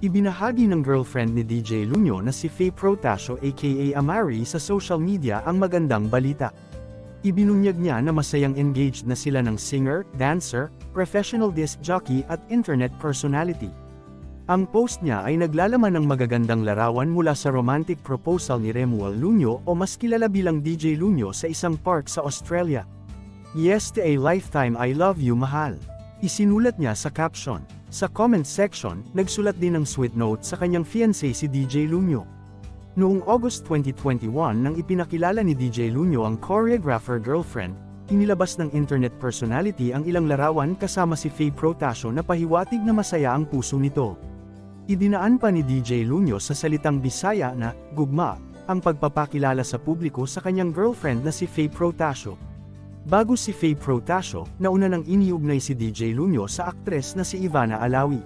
Ibinahagi ng girlfriend ni DJ Lunyo na si Faye Protasio aka Amari sa social media ang magandang balita. Ibinunyag niya na masayang engaged na sila ng singer, dancer, professional disc jockey at internet personality. Ang post niya ay naglalaman ng magagandang larawan mula sa romantic proposal ni Remuel Lunyo o mas kilala bilang DJ Lunyo sa isang park sa Australia. Yes to a lifetime I love you mahal. Isinulat niya sa caption. Sa comment section, nagsulat din ng sweet note sa kanyang fiancé si DJ Lunyo. Noong August 2021 nang ipinakilala ni DJ Lunyo ang choreographer girlfriend, inilabas ng internet personality ang ilang larawan kasama si Faye Protasio na pahiwatig na masaya ang puso nito. Idinaan pa ni DJ Lunyo sa salitang Bisaya na, gugma, ang pagpapakilala sa publiko sa kanyang girlfriend na si Faye Protasio. Bago si Faye Protasio, nauna nang iniugnay si DJ Lunyo sa aktres na si Ivana Alawi.